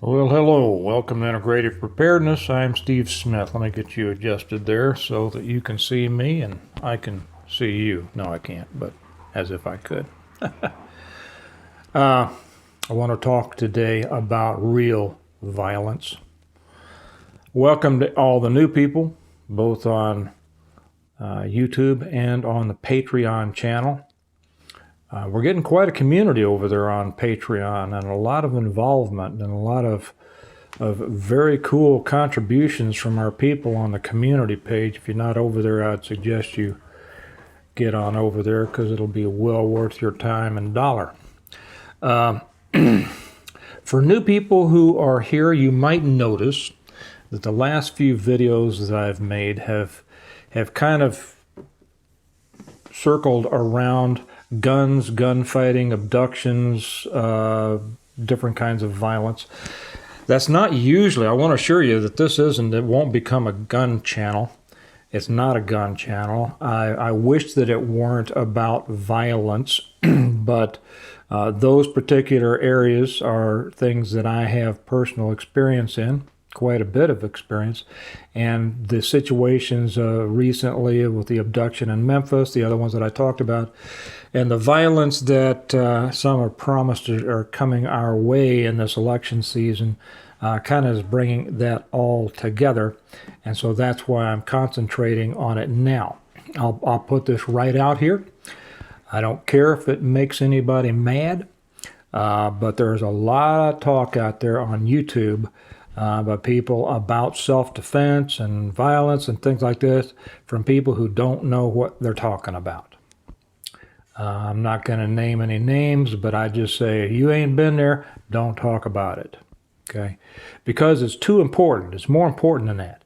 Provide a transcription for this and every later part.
Well, hello. Welcome to Integrative Preparedness. I'm Steve Smith. Let me get you adjusted there so that you can see me and I can see you. No, I can't, but as if I could. I want to talk today about real violence. Welcome to all the new people, both on YouTube and on the Patreon channel. We're getting quite a community over there on Patreon, and a lot of involvement and a lot of very cool contributions from our people on the community page. If you're not over there, I'd suggest you get on over there because it'll be well worth your time and dollar. For new people who are here, you might notice that the last few videos that I've made have kind of circled around guns, gunfighting, abductions, different kinds of violence. That's not usually, I want to assure you that this isn't, it won't become a gun channel. It's not a gun channel. I wish that it weren't about violence, but those particular areas are things that I have personal experience in, quite a bit of experience, and the situations recently with the abduction in Memphis, the other ones that I talked about, and the violence that some are promised are coming our way in this election season, kind of is bringing that all together, and so that's why I'm concentrating on it now. I'll put this right out here. I don't care if it makes anybody mad, but there's a lot of talk out there on YouTube by people about self-defense and violence and things like this from people who don't know what they're talking about. I'm not going to name any names, but I just say, if you ain't been there, don't talk about it. Okay? Because it's too important. It's more important than that.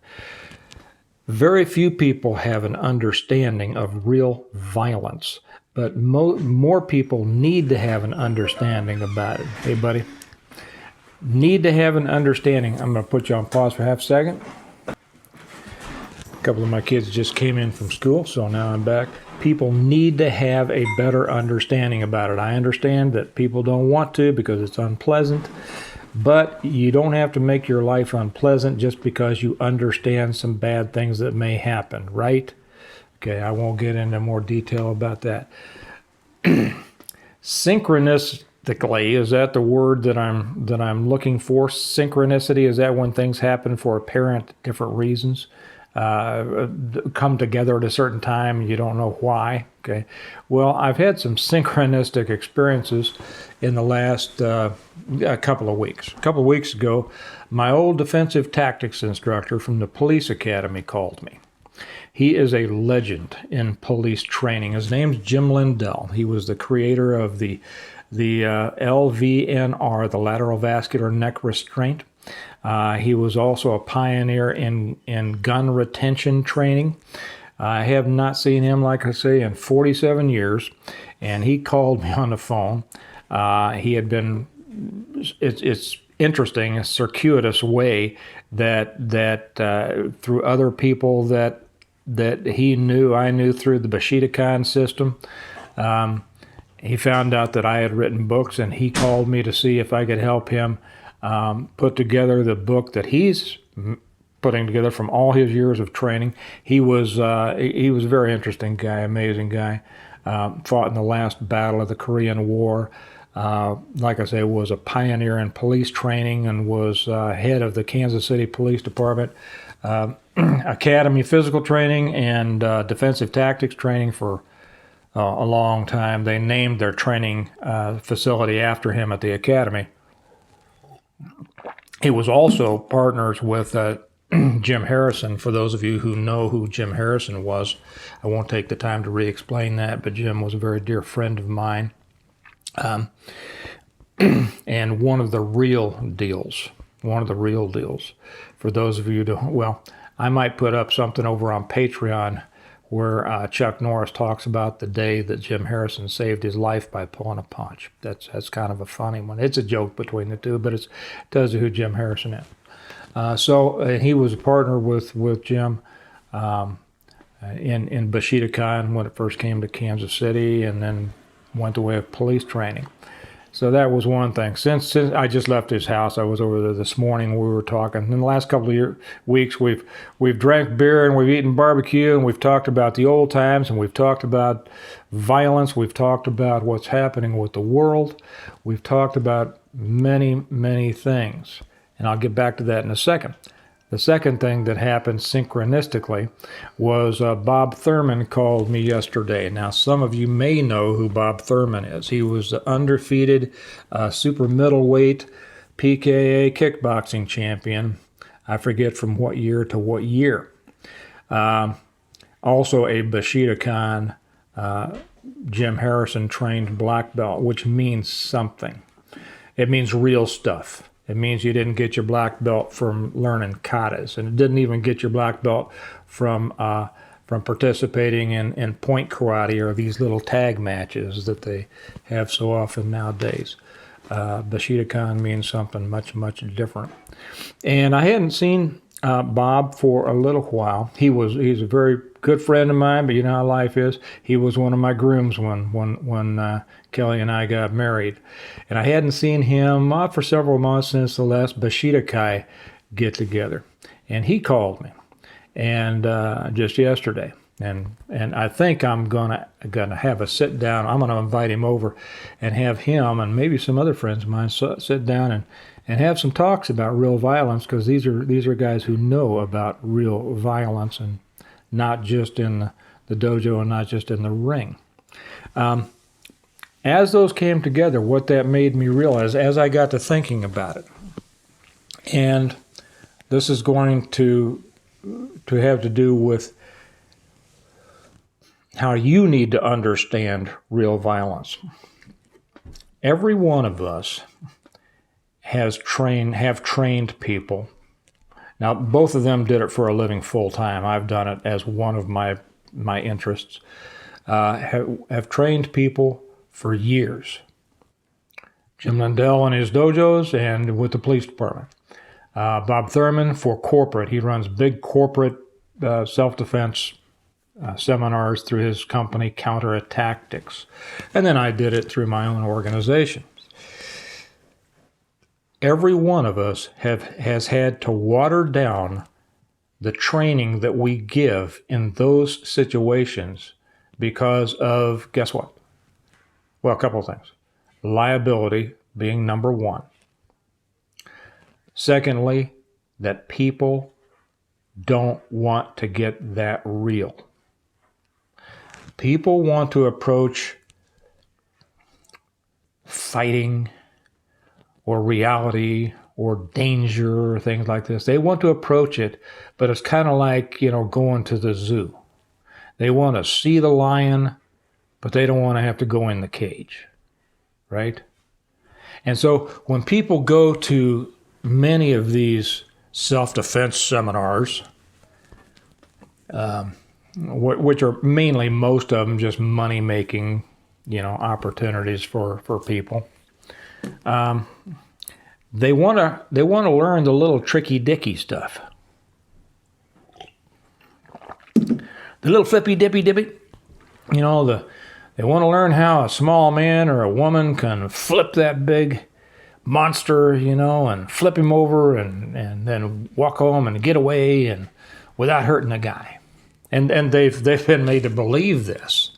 Very few people have an understanding of real violence, but more people need to have an understanding about it. Hey, buddy. Need to have an understanding. I'm going to put you on pause for half a second. A couple of my kids just came in from school, so now I'm back. People need to have a better understanding about it. I understand that people don't want to because it's unpleasant, but you don't have to make your life unpleasant just because you understand some bad things that may happen, right? Okay, I won't get into more detail about that. Synchronistically, is that the word that I'm looking for? Synchronicity, is that when things happen for apparent different reasons? Come together at a certain time and you don't know why. Okay, well, I've had some synchronistic experiences in the last couple of weeks. A couple of weeks ago, my old defensive tactics instructor from the police academy called me. He is a legend in police training. His name's Jim Lindell. He was the creator of the LVNR, the lateral vascular neck restraint. He was also a pioneer in gun retention training. I have not seen him, like I say, in 47 years, and he called me on the phone. He had been, it's interesting, a circuitous way that through other people that he knew, I knew through the Bushido system. He found out that I had written books, and he called me to see if I could help him put together the book that he's putting together from all his years of training. He was a very interesting guy, amazing guy. Fought in the last battle of the Korean War. Like I say, was a pioneer in police training and was head of the Kansas City Police Department. Academy physical training and defensive tactics training for a long time. They named their training facility after him at the academy. He was also partners with Jim Harrison. For those of you who know who Jim Harrison was, I won't take the time to re-explain that, but Jim was a very dear friend of mine. And one of the real deals, for those of you who don't, well, I might put up something over on Patreon where Chuck Norris talks about the day that Jim Harrison saved his life by pulling a punch. That's kind of a funny one. It's a joke between the two, but it tells you who Jim Harrison is. So he was a partner with Jim in Bushido when it first came to Kansas City, and then went the way of police training. So that was one thing. Since I just left his house, I was over there this morning. We were talking. In the last couple of weeks, we've drank beer and we've eaten barbecue and we've talked about the old times and we've talked about violence. We've talked about what's happening with the world. We've talked about many, many things, and I'll get back to that in a second. The second thing that happened synchronistically was Bob Thurman called me yesterday. Now, some of you may know who Bob Thurman is. He was the undefeated super middleweight PKA kickboxing champion. I forget from what year to what year. Also a Bushidokan, Jim Harrison trained black belt, which means something. It means real stuff. It means you didn't get your black belt from learning katas, and it didn't even get your black belt from participating in point karate or these little tag matches that they have so often nowadays. Bushidokan means something much, much different. And I hadn't seen Bob for a little while. He's a very good friend of mine, but you know how life is. He was one of my grooms when Kelly and I got married. And I hadn't seen him for several months since the last Bushidokai get-together. And he called me, and just yesterday. And I think I'm gonna have a sit down. I'm gonna invite him over and have him and maybe some other friends of mine sit down and have some talks about real violence, because these are guys who know about real violence, and not just in the dojo and not just in the ring. As those came together, what that made me realize as I got to thinking about it, and this is going to have to do with how you need to understand real violence. Every one of us have trained people. Now, both of them did it for a living full time. I've done it as one of my interests. Have trained people for years. Jim Lindell in his dojos and with the police department. Bob Thurman for corporate. He runs big corporate self-defense seminars through his company, Counterattactics. And then I did it through my own organization. Every one of us has had to water down the training that we give in those situations because of, guess what? Well, a couple of things. Liability being number one. Secondly, that people don't want to get that real. People want to approach fighting or reality or danger or things like this. They want to approach it, but it's kind of like, going to the zoo. They want to see the lion, but they don't want to have to go in the cage, right? And so when people go to many of these self-defense seminars, which are mainly, most of them, just money-making, opportunities for people, they want to learn the little tricky-dicky stuff. The little flippy-dippy-dippy, they want to learn how a small man or a woman can flip that big monster, and flip him over and then walk home and get away and without hurting the guy. And they've been made to believe this.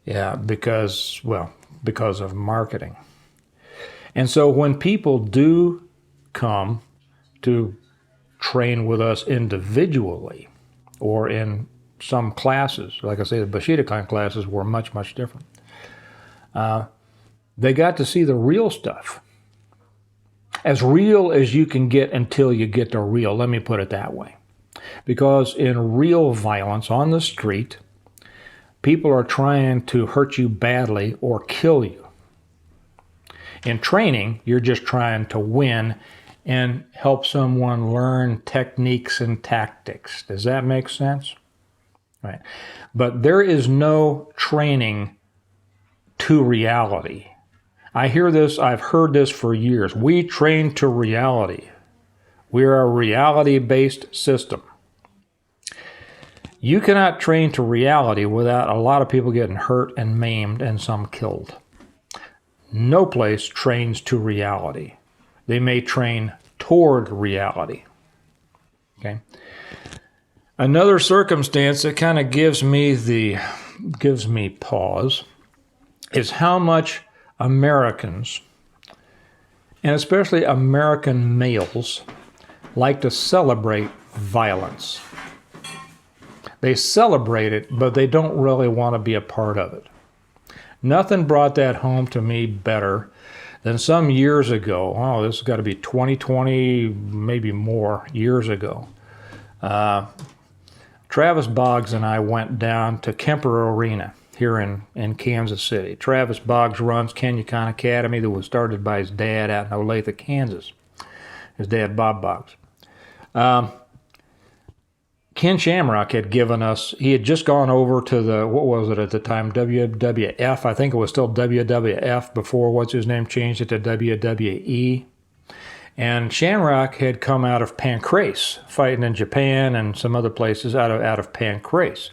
Yeah, because of marketing. And so when people do come to train with us individually or in some classes, like I say, the Bushidokan classes were much, much different. They got to see the real stuff. As real as you can get until you get to real, let me put it that way. Because in real violence on the street, people are trying to hurt you badly or kill you. In training, you're just trying to win and help someone learn techniques and tactics. Does that make sense? Right. But there is no training to reality. I hear this, I've heard this for years. We train to reality. We're a reality-based system. You cannot train to reality without a lot of people getting hurt and maimed and some killed. No place trains to reality. They may train toward reality. Okay. Another circumstance that kind of gives me pause is how much Americans, and especially American males, like to celebrate violence. They celebrate it, but they don't really want to be a part of it. Nothing brought that home to me better than some years ago. Oh, this has got to be 20, maybe more years ago. Travis Boggs and I went down to Kemper Arena here in Kansas City. Travis Boggs runs Kenyakan Academy that was started by his dad out in Olathe, Kansas. His dad, Bob Boggs. Ken Shamrock had given us, he had just gone over to the, what was it at the time, WWF. I think it was still WWF before what's his name changed it to WWE. And Shamrock had come out of Pancrase, fighting in Japan and some other places out of Pancrase.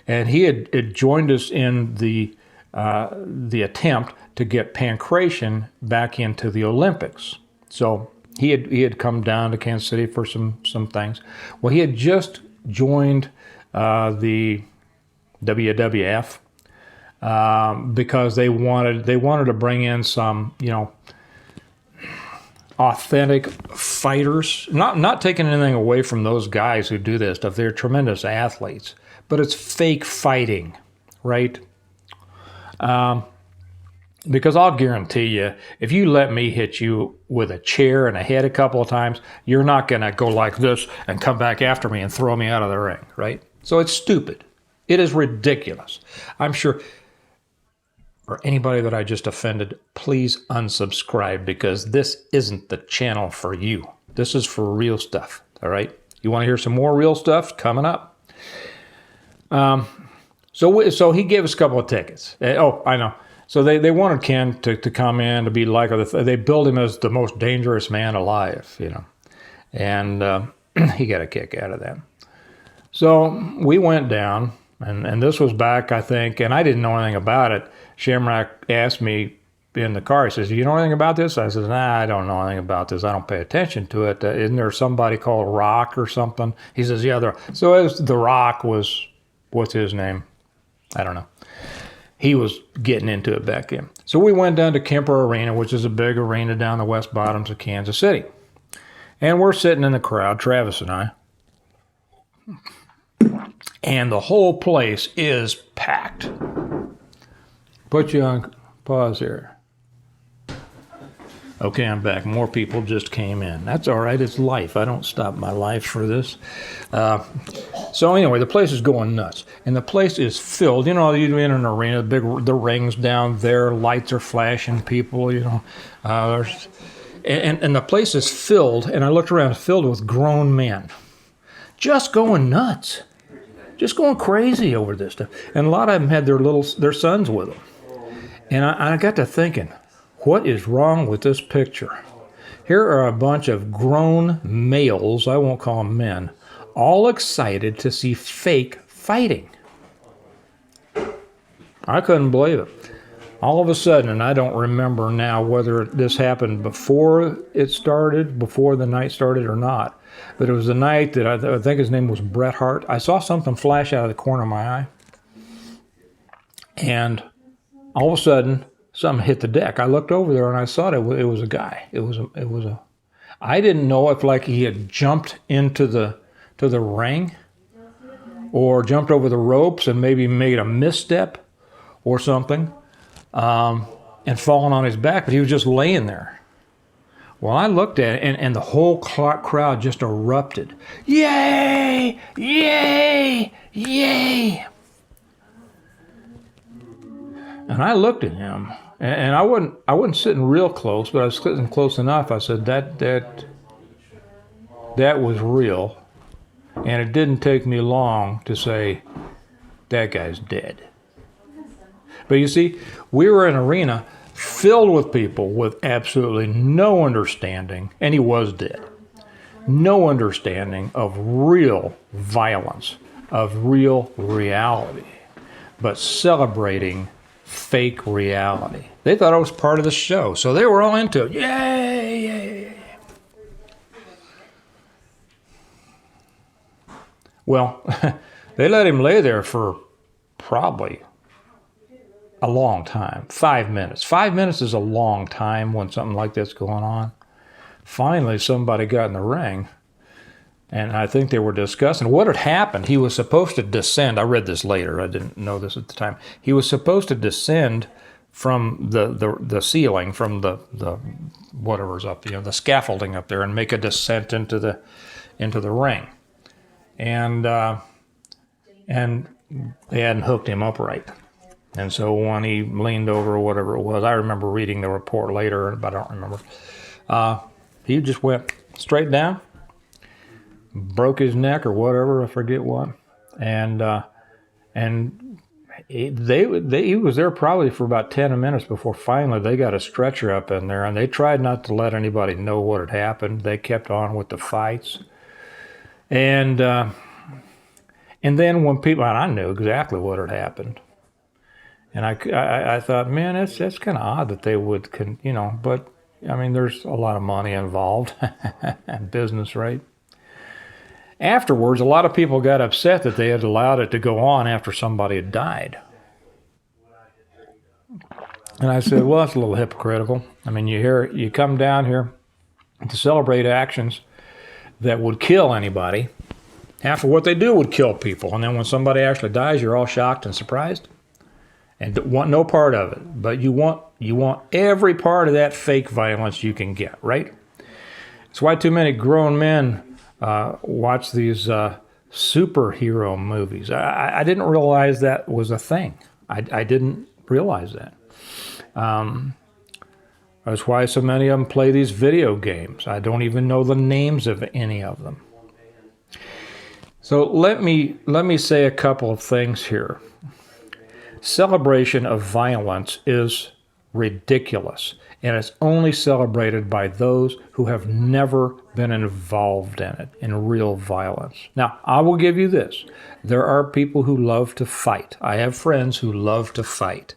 And he had joined us in the attempt to get Pancration back into the Olympics. So he had come down to Kansas City for some things. Well, he had just joined the WWF because they wanted to bring in some, authentic fighters. Not taking anything away from those guys who do this stuff. They're tremendous athletes, but it's fake fighting, right? Because I'll guarantee you, if you let me hit you with a chair in the head a couple of times, you're not going to go like this and come back after me and throw me out of the ring, right? So it's stupid. It is ridiculous. I'm sure, for anybody that I just offended, please unsubscribe, because this isn't the channel for you. This is for real stuff, all right? You want to hear some more real stuff? Coming up. So he gave us a couple of tickets. Oh, I know. So they wanted Ken to come in to be like, they billed him as the most dangerous man alive, and he got a kick out of that. So we went down, and this was back, I think, and I didn't know anything about it. Shamrock asked me in the car, he says, "Do you know anything about this?" I said, "Nah, I don't know anything about this. I don't pay attention to it. Isn't there somebody called Rock or something?" He says, "Yeah, so as The Rock was, what's his name? I don't know. He was getting into it back then." So we went down to Kemper Arena, which is a big arena down the west bottoms of Kansas City. And we're sitting in the crowd, Travis and I. And the whole place is packed. Put you on pause here. Okay, I'm back. More people just came in. That's all right. It's life. I don't stop my life for this. So anyway, the place is going nuts. And the place is filled. You're in an arena, the rings down there, lights are flashing, people, and the place is filled, and I looked around, filled with grown men. Just going nuts. Just going crazy over this stuff. And a lot of them had their sons with them. And I got to thinking, what is wrong with this picture? Here are a bunch of grown males, I won't call them men, all excited to see fake fighting. I couldn't believe it. All of a sudden, and I don't remember now whether this happened before the night started or not, but it was the night that I think his name was Bret Hart. I saw something flash out of the corner of my eye, and all of a sudden, something hit the deck. I looked over there and I saw it was a guy. I didn't know if he had jumped into the ring or jumped over the ropes and maybe made a misstep or something and fallen on his back, but he was just laying there. Well, I looked at it and the whole crowd just erupted. Yay! Yay! Yay! And I looked at him, and I wasn't sitting real close, but I was sitting close enough. I said, that was real. And it didn't take me long to say, that guy's dead. But you see, we were in an arena filled with people with absolutely no understanding, and he was dead. No understanding of real violence, of real reality, but celebrating fake reality. They thought it was part of the show, so they were all into it. Yay, yay. Well, they let him lay there for probably a long time, 5 minutes. 5 minutes is a long time when something like this is going on. Finally, somebody got in the ring, and I think they were discussing what had happened. He was supposed to descend. I read this later. I didn't know this at the time. He was supposed to descend from the ceiling, from the whatever's up, the scaffolding up there, and make a descent into the ring. And they hadn't hooked him up right. And so when he leaned over, or whatever it was, I remember reading the report later, but I don't remember. He just went straight down, broke his neck or whatever, I forget what, and he was there probably for about 10 minutes before finally they got a stretcher up in there, and they tried not to let anybody know what had happened. They kept on with the fights, and then when people, and I knew exactly what had happened, and I thought, man, that's kind of odd that they would, but I mean, there's a lot of money involved, business, right? Afterwards, a lot of people got upset that they had allowed it to go on after somebody had died. And I said, well, that's a little hypocritical. I mean, you come down here to celebrate actions that would kill anybody. Half of what they do would kill people. And then when somebody actually dies, you're all shocked and surprised and want no part of it. But you want every part of that fake violence you can get, right? That's why too many grown men watch these superhero movies. I didn't realize that was a thing. I didn't realize that. That's why so many of them play these video games. I don't even know the names of any of them. So let me say a couple of things here. Celebration of violence is ridiculous, and it's only celebrated by those who have never been involved in it, in real violence. Now, I will give you this. There are people who love to fight. I have friends who love to fight,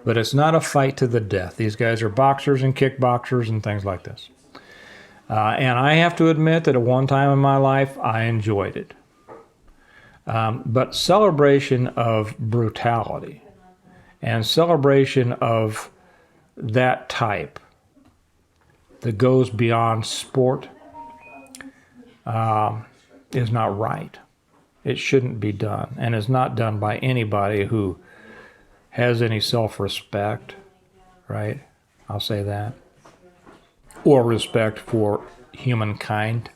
but it's not a fight to the death. These guys are boxers and kickboxers and things like this. And I have to admit that at one time in my life, I enjoyed it. But celebration of brutality and celebration of that type that goes beyond sport is not right. It shouldn't be done, and is not done by anybody who has any self-respect, right? I'll say that. Or respect for humankind.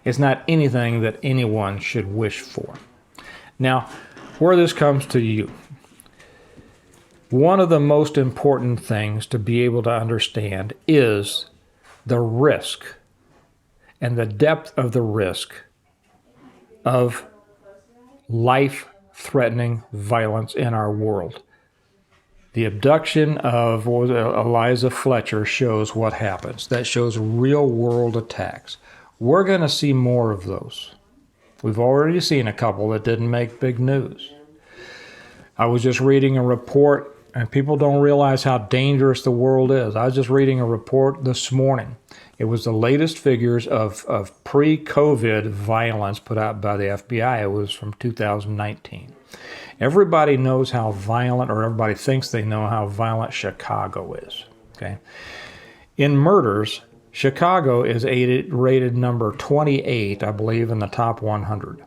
It's not anything that anyone should wish for. Now, where this comes to you, one of the most important things to be able to understand is the risk and the depth of the risk of life-threatening violence in our world. The abduction of Eliza Fletcher shows what happens. That shows real-world attacks. We're going to see more of those. We've already seen a couple that didn't make big news. I was just reading a report, and people don't realize how dangerous the world is. I was just reading a report this morning. It was the latest figures of pre-COVID violence put out by the FBI. It was from 2019. Everybody knows how violent, or everybody thinks they know how violent Chicago is. Okay, in murders, Chicago is rated number 28, I believe, in the top 100.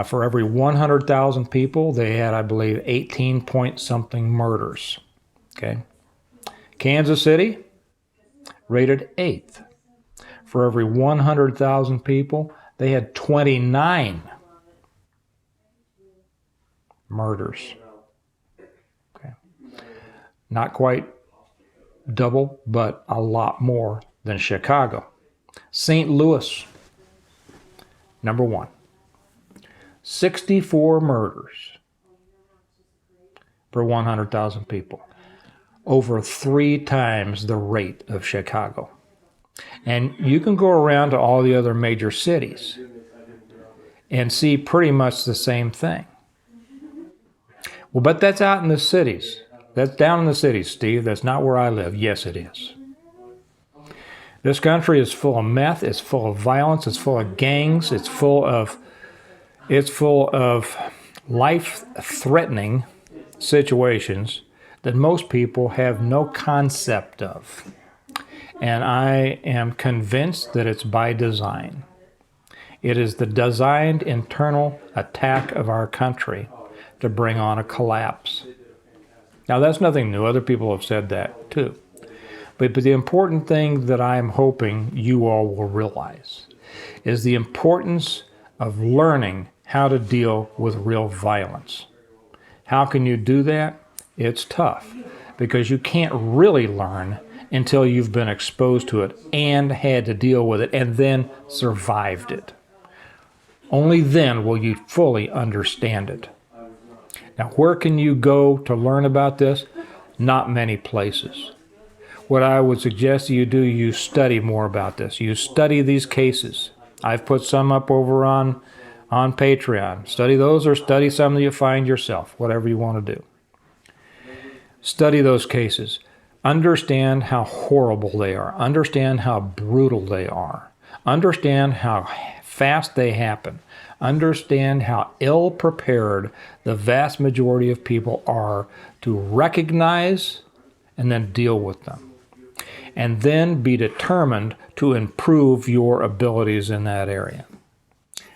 For every 100,000 people, they had, I believe, 18-point-something murders. Okay, Kansas City, rated 8th. For every 100,000 people, they had 29 murders. Okay, not quite double, but a lot more than Chicago. St. Louis, number 1. 64 murders per 100,000 people. Over 3 times the rate of Chicago. And you can go around to all the other major cities and see pretty much the same thing. Well, but that's out in the cities. That's down in the cities, Steve. That's not where I live. Yes, it is. This country is full of meth. It's full of violence. It's full of gangs. It's full of life-threatening situations that most people have no concept of. And I am convinced that it's by design. It is the designed internal attack of our country to bring on a collapse. Now, that's nothing new. Other people have said that too. But the important thing that I'm hoping you all will realize is the importance of learning how to deal with real violence. How can you do that? It's tough because you can't really learn until you've been exposed to it and had to deal with it and then survived it. Only then will you fully understand it. Now, where can you go to learn about this? Not many places. What I would suggest you do, you study more about this. You study these cases. I've put some up over on Patreon. Study those or study some that you find yourself, whatever you want to do. Study those cases. Understand how horrible they are. Understand how brutal they are. Understand how fast they happen. Understand how ill-prepared the vast majority of people are to recognize and then deal with them. And then be determined to improve your abilities in that area.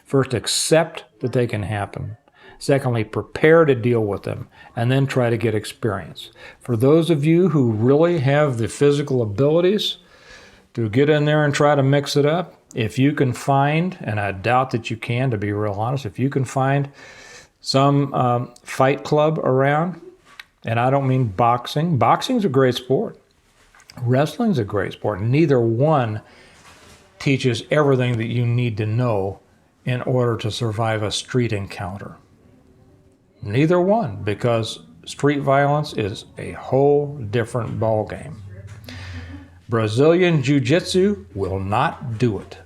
First, accept that they can happen. Secondly, prepare to deal with them, and then try to get experience. For those of you who really have the physical abilities to get in there and try to mix it up, if you can find, and I doubt that you can, to be real honest, if you can find some fight club around, and I don't mean boxing. Boxing's a great sport. Wrestling's a great sport. Neither one teaches everything that you need to know in order to survive a street encounter. Neither one, because street violence is a whole different ballgame. Brazilian Jiu-Jitsu will not do it.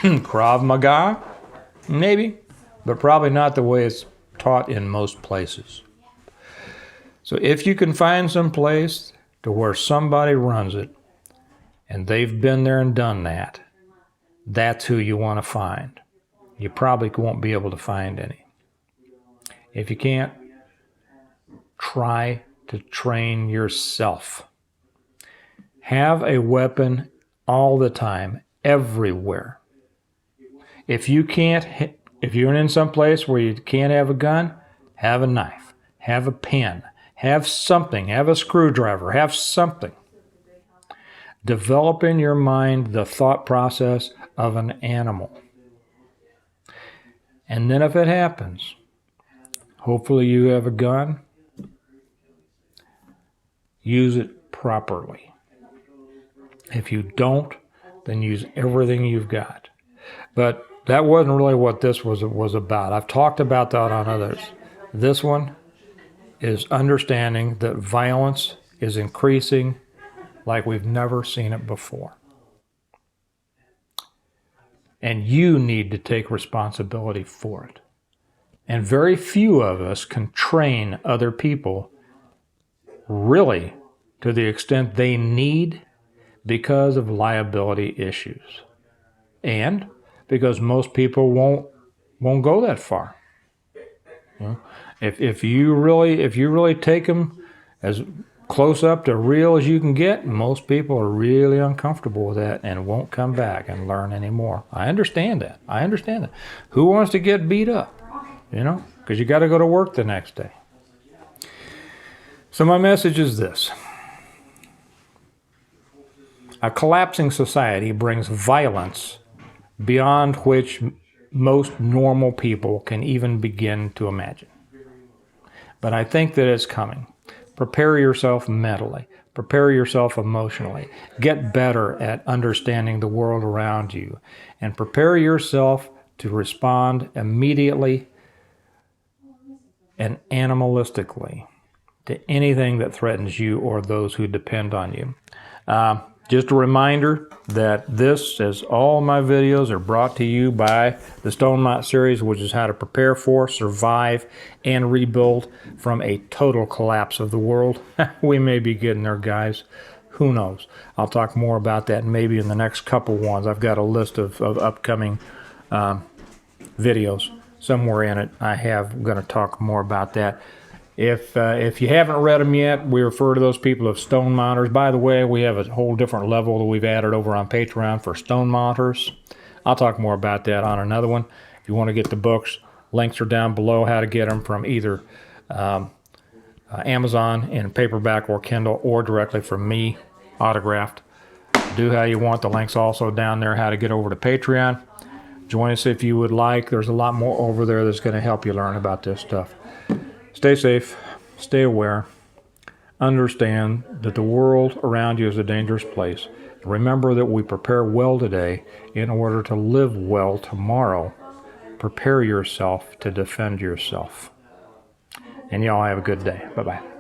Krav Maga, maybe, but probably not the way it's taught in most places. So if you can find some place to where somebody runs it, and they've been there and done that, that's who you want to find. You probably won't be able to find any. If you can't, try to train yourself. Have a weapon all the time, everywhere. If you're in some place where you can't have a gun, have a knife, have a pen, have something, have a screwdriver, have something. Develop in your mind the thought process of an animal. And then if it happens, hopefully you have a gun, use it properly. If you don't, then use everything you've got. But that wasn't really what this was about. I've talked about that on others. This one is understanding that violence is increasing like we've never seen it before. And you need to take responsibility for it. And very few of us can train other people really to the extent they need because of liability issues. And because most people won't go that far. You know, if you really take them as close up to real as you can get, most people are really uncomfortable with that and won't come back and learn anymore. I understand that. Who wants to get beat up? You know, because you got to go to work the next day. So my message is this. A collapsing society brings violence beyond which most normal people can even begin to imagine. But I think that it's coming. Prepare yourself mentally. Prepare yourself emotionally. Get better at understanding the world around you. And prepare yourself to respond immediately and animalistically to anything that threatens you or those who depend on you. Just a reminder that this, as all my videos, are brought to you by the Stone Mount series, which is how to prepare for, survive, and rebuild from a total collapse of the world. We may be getting there, guys. Who knows? I'll talk more about that maybe in the next couple ones. I've got a list of upcoming videos. Somewhere in it, I'm going to talk more about that. If you haven't read them yet, we refer to those people as stone mounters. By the way, we have a whole different level that we've added over on Patreon for stone mounters. I'll talk more about that on another one. If you want to get the books, links are down below how to get them from either Amazon in paperback or Kindle, or directly from me, autographed. Do how you want. The link's also down there how to get over to Patreon. Join us if you would like. There's a lot more over there that's going to help you learn about this stuff. Stay safe, stay aware, understand that the world around you is a dangerous place. Remember that we prepare well today in order to live well tomorrow. Prepare yourself to defend yourself. And y'all have a good day. Bye-bye.